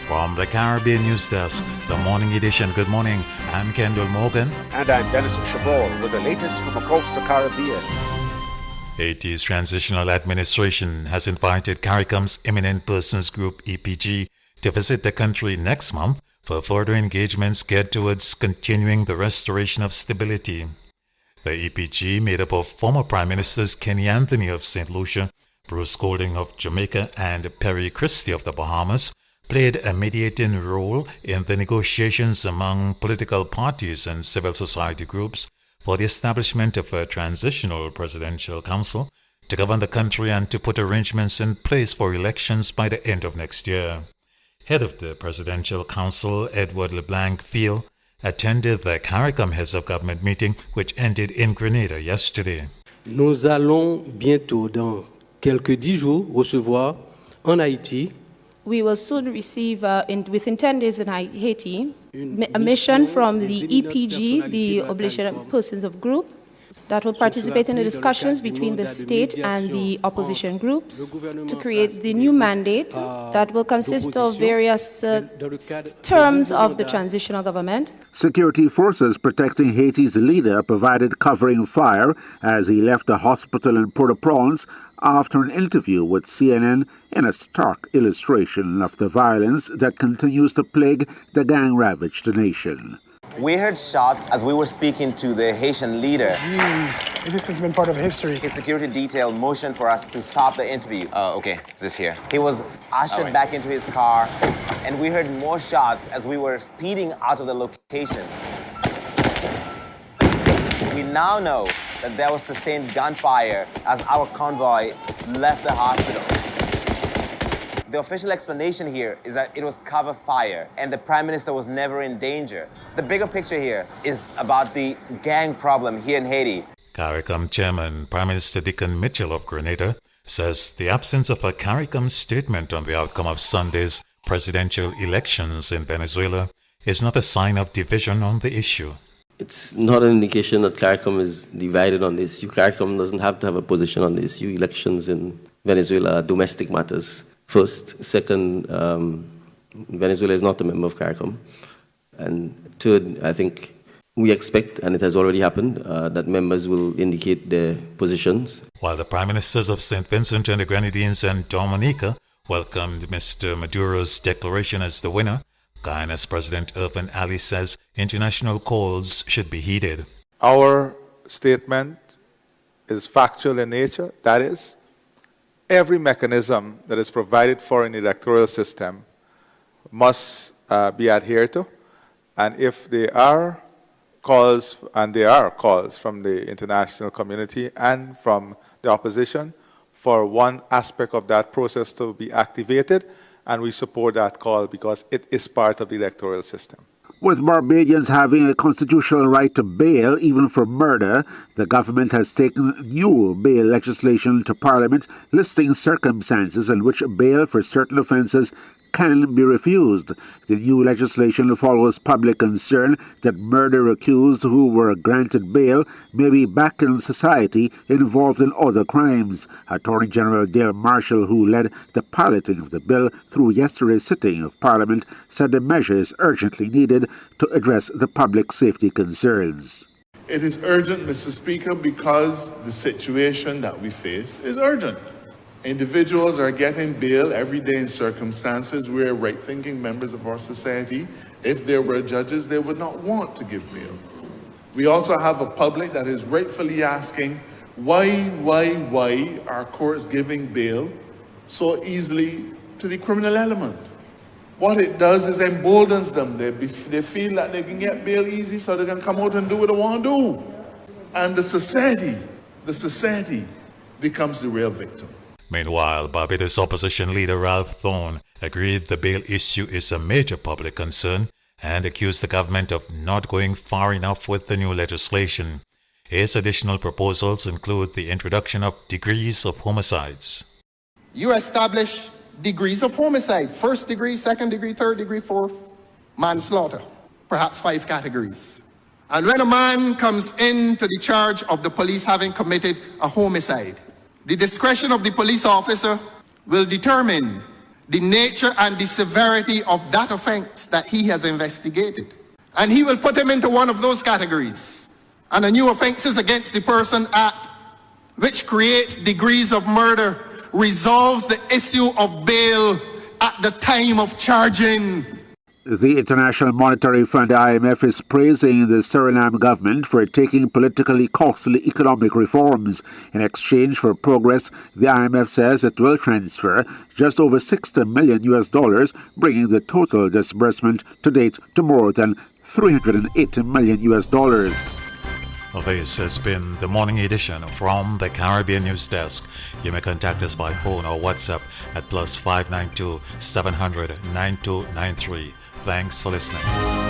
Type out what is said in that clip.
From the Caribbean News Desk, the Morning Edition. Good morning. I'm Kendol Morgan. And I'm Denis Chabrol with the latest from across the Caribbean. Haiti's Transitional Administration has invited CARICOM's Eminent Persons Group, EPG, to visit the country next month for further engagements geared towards continuing the restoration of stability. The EPG, made up of former Prime Ministers Kenny Anthony of St. Lucia, Bruce Golding of Jamaica, and Perry Christie of the Bahamas, played a mediating role in the negotiations among political parties and civil society groups for the establishment of a transitional presidential council to govern the country and to put arrangements in place for elections by the end of next year. Head of the Presidential Council, Edward LeBlanc Field, attended the CARICOM Heads of Government meeting, which ended in Grenada yesterday. Nous allons bientôt, dans quelques 10 jours, recevoir en Haïti. We will soon receive, within 10 days in Haiti, a mission from the EPG, the Obligation Persons of Group, that will participate in the discussions between the state and the opposition groups to create the new mandate that will consist of various terms of the transitional government. Security forces protecting Haiti's leader provided covering fire as he left the hospital in Port-au-Prince after an interview with CNN, in a stark illustration of the violence that continues to plague the gang-ravaged nation. We heard shots as we were speaking to the Haitian leader. This has been part of history. His security detail motioned for us to stop the interview. Okay, this here. He was ushered back into his car, and we heard more shots as we were speeding out of the location. We now know that there was sustained gunfire as our convoy left the hospital. The official explanation here is that it was cover fire and the Prime Minister was never in danger. The bigger picture here is about the gang problem here in Haiti. CARICOM Chairman Prime Minister Dickon Mitchell of Grenada says the absence of a CARICOM statement on the outcome of Sunday's presidential elections in Venezuela is not a sign of division on the issue. It's not an indication that CARICOM is divided on the issue. CARICOM doesn't have to have a position on the issue. Elections in Venezuela are domestic matters. First. Second, Venezuela is not a member of CARICOM. And third, I think we expect, and it has already happened, that members will indicate their positions. While the Prime Ministers of St. Vincent and the Grenadines and Dominica welcomed Mr. Maduro's declaration as the winner, Guyana's President Irvin Ali says international calls should be heeded. Our statement is factual in nature. That is, every mechanism that is provided for in the electoral system must be adhered to. And if there are calls, and there are calls from the international community and from the opposition for one aspect of that process to be activated, and we support that call because it is part of the electoral system. With Barbadians having a constitutional right to bail, even for murder, the government has taken new bail legislation to Parliament listing circumstances in which bail for certain offences can be refused. The new legislation follows public concern that murder accused who were granted bail may be back in society involved in other crimes. Attorney General Dale Marshall, who led the piloting of the bill through yesterday's sitting of Parliament, said the measure is urgently needed to address the public safety concerns. It is urgent, Mr. Speaker, because the situation that we face is urgent. Individuals are getting bail every day in circumstances where right-thinking members of our society, if there were judges, they would not want to give bail. We also have a public that is rightfully asking, why are courts giving bail so easily to the criminal element? What it does is emboldens them. They feel that they can get bail easy so they can come out and do what they want to do. And the society becomes the real victim. Meanwhile, Barbados opposition leader Ralph Thorne agreed the bail issue is a major public concern and accused the government of not going far enough with the new legislation. His additional proposals include the introduction of degrees of homicides. You establish degrees of homicide: first degree, second degree, third degree, fourth, manslaughter, perhaps 5 categories. And when a man comes into the charge of the police having committed a homicide, The discretion of the police officer will determine the nature and the severity of that offense that he has investigated. And he will put him into one of those categories. And a new Offences Against the Person Act, which creates degrees of murder, resolves the issue of bail at the time of charging. The International Monetary Fund, IMF, is praising the Suriname government for taking politically costly economic reforms. In exchange for progress, the IMF says it will transfer just over $60 million, bringing the total disbursement to date to more than $380 million. This has been the morning edition from the Caribbean News Desk. You may contact us by phone or WhatsApp at +592 700 9293. Thanks for listening.